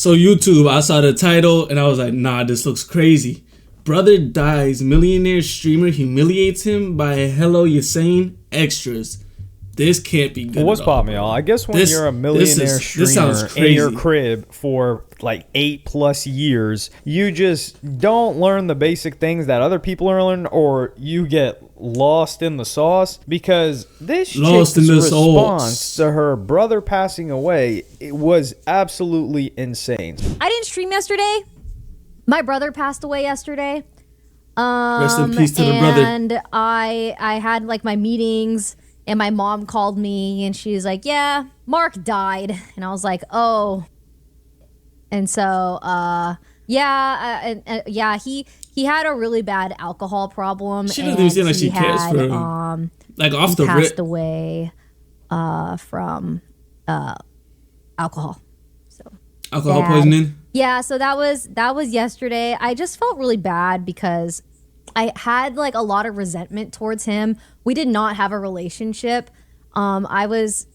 So YouTube, I saw the title and I was like, nah, this looks crazy. Brother dies, millionaire streamer humiliates him by hello you saying extras. This can't be good. Well, what's popping, y'all? I guess when you're a millionaire streamer in your crib for like 8+ years, you just don't learn the basic things that other people are learning, or you get lost in the sauce, because this chick's response to her brother passing away, it was absolutely insane. I didn't stream yesterday. My brother passed away yesterday. Rest in peace to the brother. And I had like my meetings, and my mom called me and she was like, yeah, Mark died. And I was like, oh. And so, he had a really bad alcohol problem. She doesn't even seem like she cares for him. Like off the rip. He passed away from alcohol. So alcohol poisoning? Yeah, so that was yesterday. I just felt really bad because I had like a lot of resentment towards him. We did not have a relationship. I was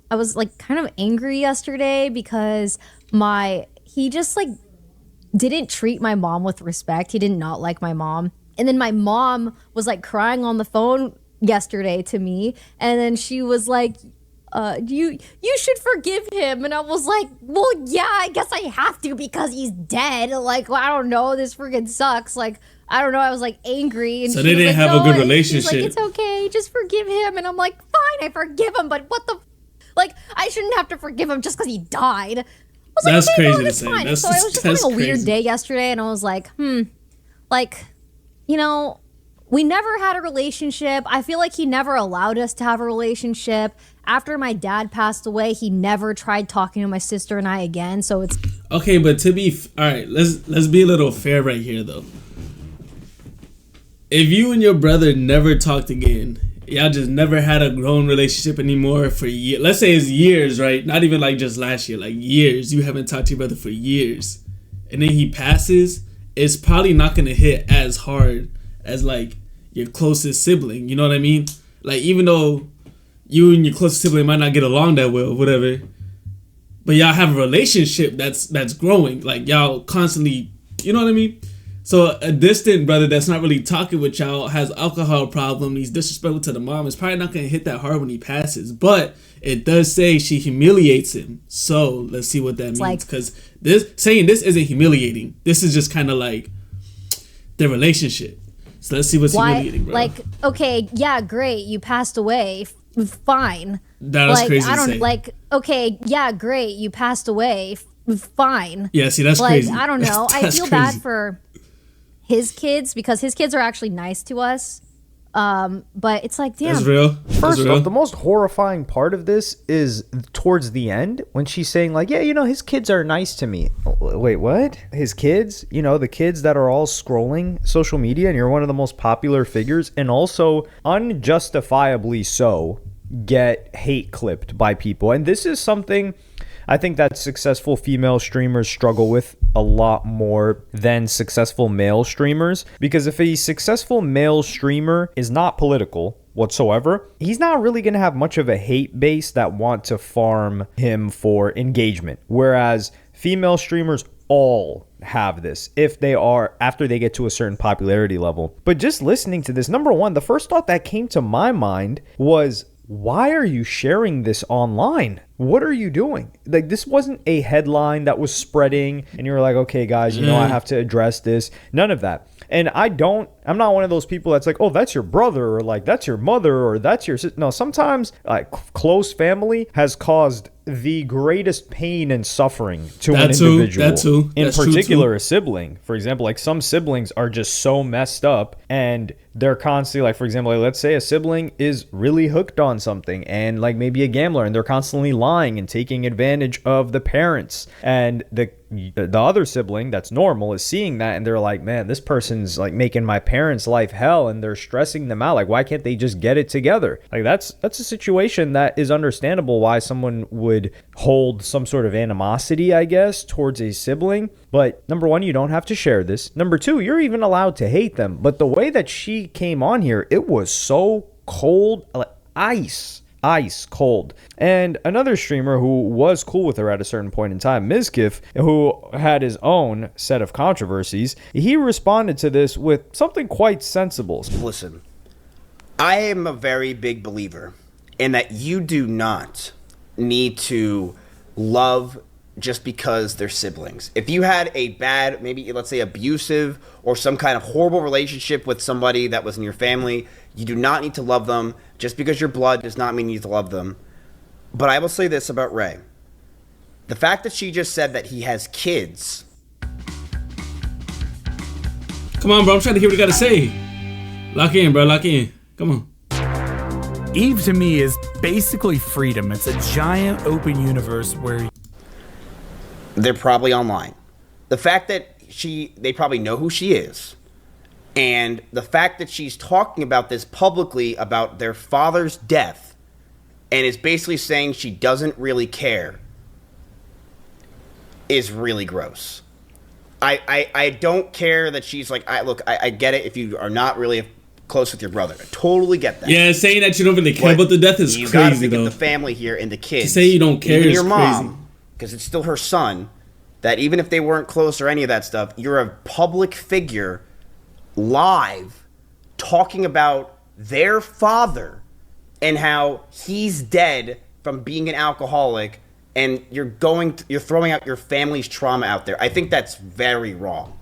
like kind of angry yesterday because he just like didn't treat my mom with respect. He did not like my mom. And then my mom was like crying on the phone yesterday to me, and then she was like, you should forgive him. And I was like, well, yeah, I guess I have to because he's dead. Like, well, I don't know, this freaking sucks. Like, I don't know, I was like angry. And so they didn't have a good relationship. She's like, it's okay, just forgive him. And I'm like, fine, I forgive him, but what the, like, I shouldn't have to forgive him just because he died. I was that's like, okay, crazy no, that's to fine. say. So I was just having a weird day yesterday, and I was like, like, you know, we never had a relationship. I feel like he never allowed us to have a relationship. After my dad passed away, he never tried talking to my sister and I again. So it's okay. But to be all right, let's be a little fair right here, though. If you and your brother never talked again, y'all just never had a grown relationship anymore for years. Let's say it's years, right? Not even like just last year, like years. You haven't talked to your brother for years, and then he passes. It's probably not gonna hit as hard as like your closest sibling. You know what I mean? Like, even though you and your closest sibling might not get along that well, whatever, but y'all have a relationship that's growing. Like, y'all constantly, you know what I mean? So a distant brother that's not really talking with y'all, has alcohol problem, he's disrespectful to the mom, it's probably not going to hit that hard when he passes. But it does say she humiliates him. So let's see what that means. Because this isn't humiliating. This is just kind of like their relationship. So let's see what's humiliating, bro. Like, okay, yeah, great, you passed away. Fine. That's like, crazy to say. Like, okay, yeah, great, you passed away. Fine. Yeah, see, that's like, crazy. I don't know. I feel bad for his kids because his kids are actually nice to us. But it's like, damn. That's real. First off, the most horrifying part of this is towards the end when she's saying like, yeah, you know, his kids are nice to me. Wait, what? His kids? You know, the kids that are all scrolling social media and you're one of the most popular figures, and also unjustifiably so get hate clipped by people. And this is something I think that successful female streamers struggle with a lot more than successful male streamers, because if a successful male streamer is not political whatsoever, he's not really going to have much of a hate base that want to farm him for engagement, whereas female streamers all have this if they are after they get to a certain popularity level. But just listening to this, number one, the first thought that came to my mind was, why are you sharing this online? What are you doing? Like, this wasn't a headline that was spreading and you were like, okay, guys, you know, I have to address this. None of that. And I'm not one of those people that's like, oh, that's your brother, or like, that's your mother, or that's your sister. No, sometimes like close family has caused the greatest pain and suffering to an individual. That too. In particular, a sibling. For example, like some siblings are just so messed up and they're constantly like, for example, like, let's say a sibling is really hooked on something and like maybe a gambler, and they're constantly lying and taking advantage of the parents, and the other sibling that's normal is seeing that and they're like, man, this person's like making my parents' life hell, and they're stressing them out. Like, why can't they just get it together? Like, that's a situation that is understandable why someone would hold some sort of animosity, I guess, towards a sibling. But number one, you don't have to share this. Number two, you're even allowed to hate them. But the way that she came on here, it was so cold, like ice. Ice cold. And another streamer who was cool with her at a certain point in time, Mizkif, who had his own set of controversies, he responded to this with something quite sensible. Listen, I am a very big believer in that you do not need to love just because they're siblings. If you had a bad, maybe let's say abusive or some kind of horrible relationship with somebody that was in your family, you do not need to love them. Just because you're blood does not mean you need to love them. But I will say this about Ray. The fact that she just said that he has kids. Come on, bro. I'm trying to hear what you got to say. Lock in, bro. Lock in. Come on. Eve to me is basically freedom. It's a giant open universe where They're probably online. The fact that they probably know who she is, and the fact that she's talking about this publicly about their father's death, and is basically saying she doesn't really care, is really gross. I don't care that she's like, I get it if you are not really close with your brother. I totally get that. Yeah, saying that you don't really care about the death is you gotta crazy, think though. of the family here and the kids. To say you don't care even is your mom, crazy. because it's still her son, that even if they weren't close or any of that stuff, you're a public figure live talking about their father and how he's dead from being an alcoholic, and you're throwing out your family's trauma out there. I think that's very wrong.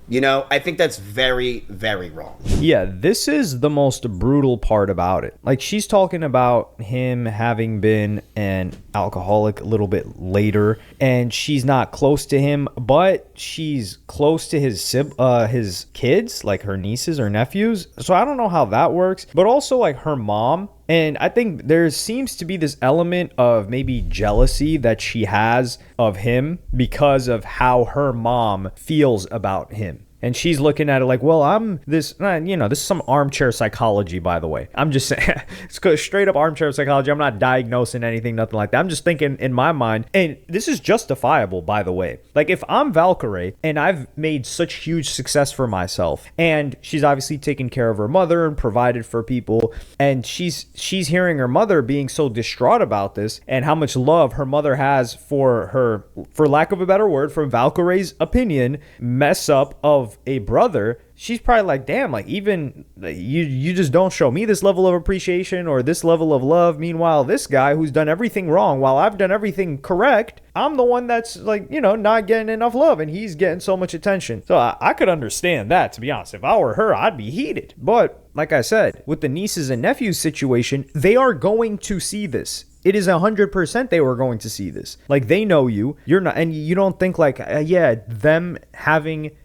You know, I think that's very, very wrong. Yeah, this is the most brutal part about it. Like, she's talking about him having been an alcoholic a little bit later, and she's not close to him, but she's close to his kids, like her nieces or nephews. So I don't know how that works, but also like her mom. And I think there seems to be this element of maybe jealousy that she has of him because of how her mom feels about him. And she's looking at it like, well, I'm this, this is some armchair psychology, by the way. I'm just saying, it's straight up armchair psychology. I'm not diagnosing anything, nothing like that. I'm just thinking in my mind, and this is justifiable, by the way. Like, if I'm Valkyrie and I've made such huge success for myself, and she's obviously taken care of her mother and provided for people, and she's hearing her mother being so distraught about this and how much love her mother has for her, for lack of a better word, from Valkyrie's opinion, mess up of a brother, she's probably like, damn, like, even you just don't show me this level of appreciation or this level of love. Meanwhile, this guy who's done everything wrong while I've done everything correct, I'm the one that's like, not getting enough love, and he's getting so much attention. So I could understand that, to be honest. If I were her, I'd be heated. But like I said, with the nieces and nephews situation, they are going to see this. It is 100% they were going to see this. Like, they know you're not, and you don't think like, them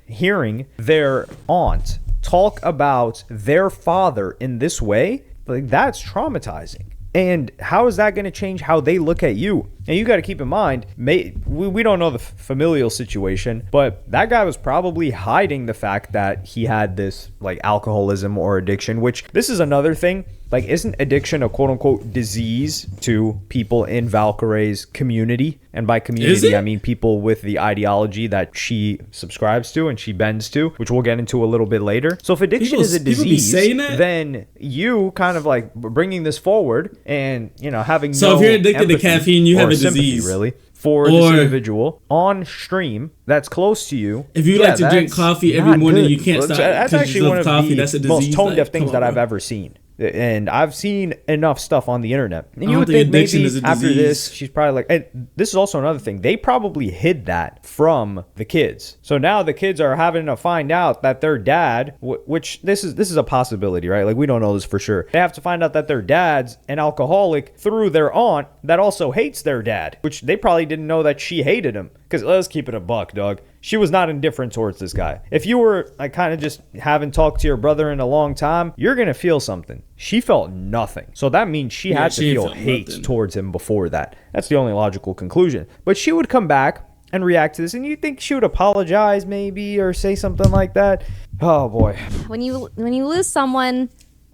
hearing their aunt talk about their father in this way, like, that's traumatizing. And how is that going to change how they look at you? And you got to keep in mind, we don't know the familial situation, but that guy was probably hiding the fact that he had this like alcoholism or addiction, which this is another thing. Like, isn't addiction a quote unquote disease to people in Valkyrie's community? And by community, I mean people with the ideology that she subscribes to and she bends to, which we'll get into a little bit later. So if addiction is a disease, then you kind of like bringing this forward and, having so if you're addicted to caffeine, you have a disease, really, for this individual on stream that's close to you. If you like to drink coffee every morning, you can't stop. That's actually one of coffee. The most tone deaf things that I've ever seen. And I've seen enough stuff on the internet. And you would think maybe after this, she's probably like, and this is also another thing. They probably hid that from the kids. So now the kids are having to find out that their dad, which this is a possibility, right? Like, we don't know this for sure. They have to find out that their dad's an alcoholic through their aunt that also hates their dad, which they probably didn't know that she hated him. Because let's keep it a buck, dog. She was not indifferent towards this guy. If you were like kind of just haven't talked to your brother in a long time, you're going to feel something. She felt nothing. So that means she had to feel hate towards him before that. That's the only logical conclusion. But she would come back and react to this, and you think she would apologize maybe or say something like that. Oh boy. When you lose someone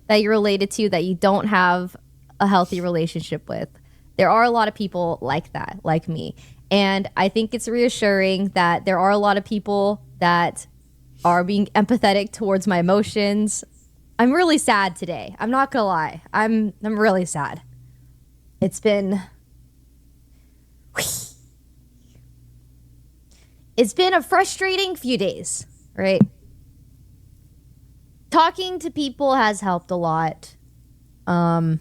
that you're related to that you don't have a healthy relationship with, there are a lot of people like that, like me. And I think it's reassuring that there are a lot of people that are being empathetic towards my emotions. I'm really sad today. I'm not gonna lie. I'm really sad. It's been a frustrating few days, right? Talking to people has helped a lot. And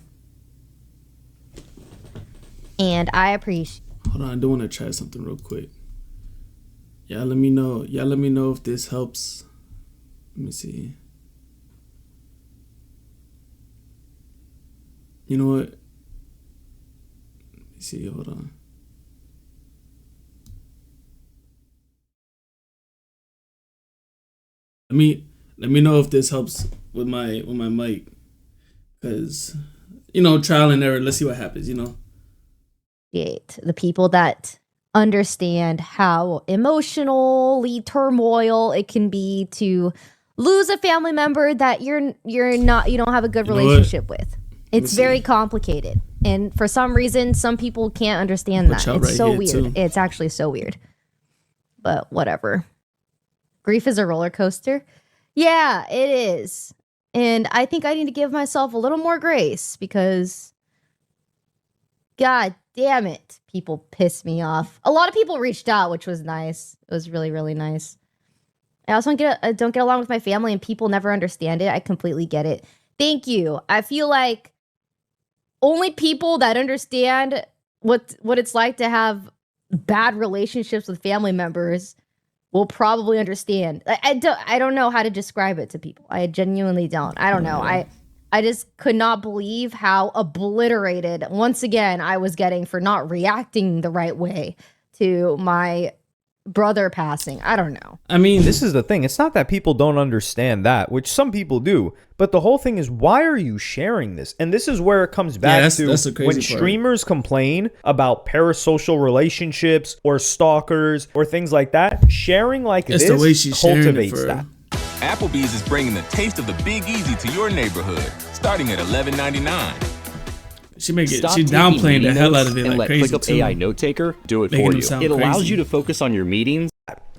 I appreciate. Hold on, I do want to try something real quick. Y'all let me know. Y'all let me know if this helps. Let me see. You know what? Let me see. Hold on. Let me know if this helps with my mic, cause trial and error. Let's see what happens. The people that understand how emotionally turmoil it can be to lose a family member that you don't have a good relationship with. It's very complicated, and for some reason some people can't understand that. It's so weird. Too. It's actually so weird, but whatever. Grief is a roller coaster. Yeah, it is, and I think I need to give myself a little more grace because God damn it, people piss me off. A lot of people reached out, which was nice. It was really, really nice. I also don't get along with my family, and people never understand it. I completely get it. Thank you. I feel like only people that understand what it's like to have bad relationships with family members will probably understand. I don't know how to describe it to people. I genuinely don't. I don't know. I just could not believe how obliterated, once again, I was getting for not reacting the right way to my brother passing. I don't know. I mean, this is the thing. It's not that people don't understand that, which some people do. But the whole thing is, why are you sharing this? And this is where it comes back to when streamers complain about parasocial relationships or stalkers or things like that. Sharing like this cultivates that. Applebee's is bringing the taste of the Big Easy to your neighborhood, starting at $11.99. She downplaying the hell out of it like crazy ClickUp AI Note Taker do it for you. It allows you to focus on your meetings.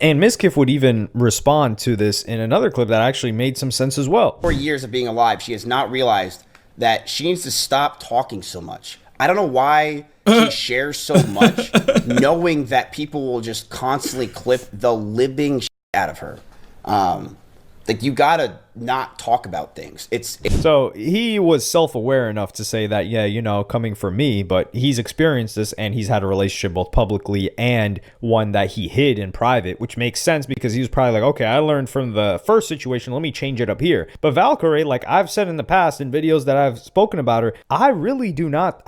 And Miskiff would even respond to this in another clip that actually made some sense as well. 4 years of being alive, she has not realized that she needs to stop talking so much. I don't know why she shares so much, knowing that people will just constantly clip the living shit out of her. Like, you gotta not talk about things. So he was self-aware enough to say that, yeah, coming from me, but he's experienced this and he's had a relationship both publicly and one that he hid in private, which makes sense because he was probably like, okay, I learned from the first situation, let me change it up here. But Valkyrie, like I've said in the past in videos that I've spoken about her, I really do not,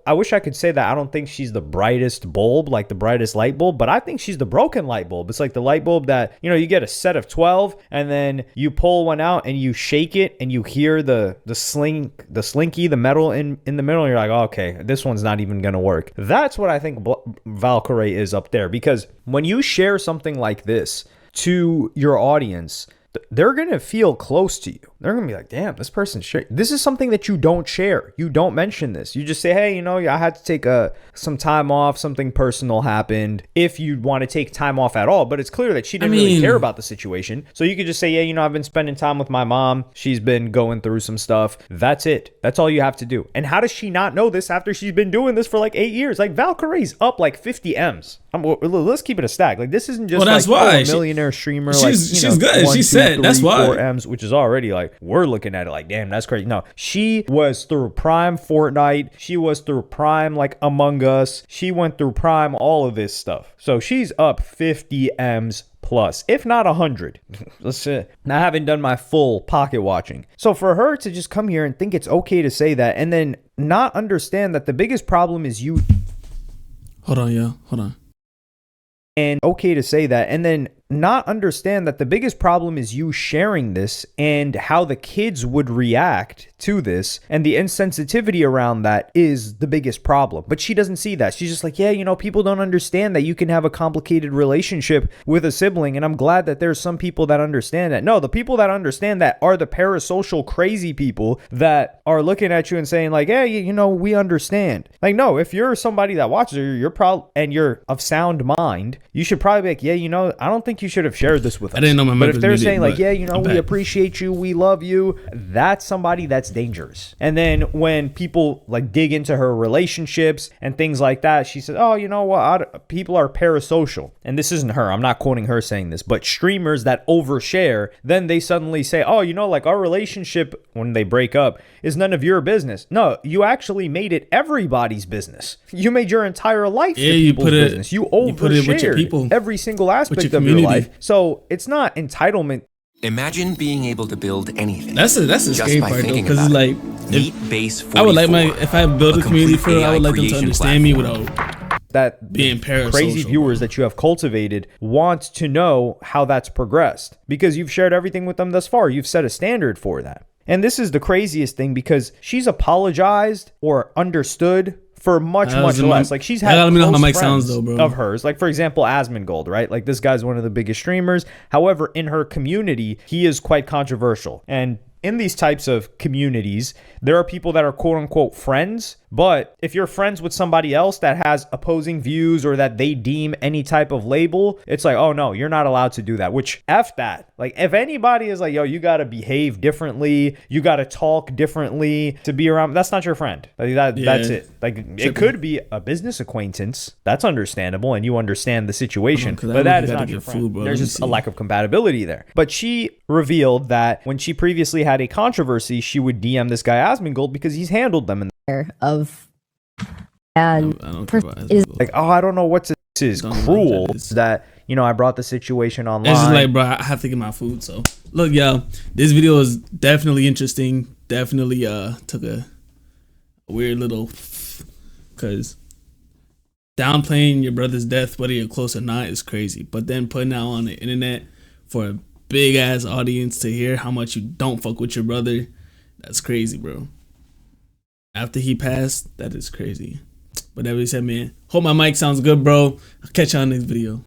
I wish I could say that I don't think she's the brightest bulb, like the brightest light bulb, but I think she's the broken light bulb. It's like the light bulb that, you get a set of 12 and then you pull one out and you shake it and you hear the slinky, the metal in the middle, and you're like, oh, okay, this one's not even gonna work. That's what I think Valkyrie is up there, because when you share something like this to your audience, they're gonna feel close to you. They're gonna be like, damn, this person's share. This is something that you don't share. You don't mention this. You just say, hey, I had to take some time off. Something personal happened. If you want to take time off at all, but it's clear that she didn't really care about the situation. So you could just say, yeah, I've been spending time with my mom. She's been going through some stuff. That's it. That's all you have to do. And how does she not know this after she's been doing this for like 8 years? Like Valkyrie's up like 50 M's. Let's keep it a stack. Like, this isn't just that's why. A millionaire streamer. She's good. 1, she 2, said 3, that's why. 4 M's, which is already like, we're looking at it like, damn, that's crazy. No, she was through prime Fortnite. She was through prime like Among Us. She went through prime all of this stuff. So she's up 50 M's plus, if not 100. I haven't done my full pocket watching. So for her to just come here and think it's okay to say that and then not understand that the biggest problem is you. Hold on. And okay to say that and then not understand that the biggest problem is you sharing this and how the kids would react to this, and the insensitivity around that is the biggest problem. But she doesn't see that. She's just like, yeah, people don't understand that you can have a complicated relationship with a sibling, and I'm glad that there's some people that understand that. No, the people that understand that are the parasocial crazy people that are looking at you and saying like, hey, we understand. Like, no, if you're somebody that watches her, and you're of sound mind, you should probably be like, yeah, I don't think you should have shared this with us. I didn't know my But if they're saying like, yeah, we appreciate you, we love you, that's somebody that's dangerous. And then when people like dig into her relationships and things like that, she said, oh, you know what, people are parasocial. And this isn't her, I'm not quoting her saying this, but streamers that overshare, then they suddenly say, oh, you know, like our relationship when they break up is none of your business. No, you actually made it everybody's business. You made your entire life people's business. You overshared every single aspect of your life. So it's not entitlement. Imagine being able to build anything. That's a scary part though, because it's like I would like if I build a community for it, I would like them to understand me without that being parasocial. Crazy viewers that you have cultivated want to know how that's progressed because you've shared everything with them thus far. You've set a standard for that. And this is the craziest thing because she's apologized or understood for much less. Like she's had close friends of hers. Like for example, Asmongold, right? Like this guy's one of the biggest streamers. However, in her community, he is quite controversial. And in these types of communities, there are people that are quote unquote friends. But if you're friends with somebody else that has opposing views or that they deem any type of label, it's like, oh no, you're not allowed to do that, which F that. Like if anybody is like, yo, you got to behave differently, you got to talk differently to be around, that's not your friend. Like that's it. Like it could be a business acquaintance. That's understandable. And you understand the situation, but that is not your friend. Food, there's just a lack of compatibility there. But she revealed that when she previously had a controversy, she would DM this guy Asmongold because he's handled them in of and is like, oh, I don't know what this is cruel that you know I brought the situation online. It's just like, bro, I have to get my food. So look, y'all, this video is definitely interesting. Definitely took a weird little because downplaying your brother's death, whether you're close or not, is crazy. But then putting out on the internet for a big ass audience to hear how much you don't fuck with your brother, that's crazy, bro. After he passed, that is crazy. But that being said, man, hope my mic sounds good, bro. I'll catch y'all in the next video.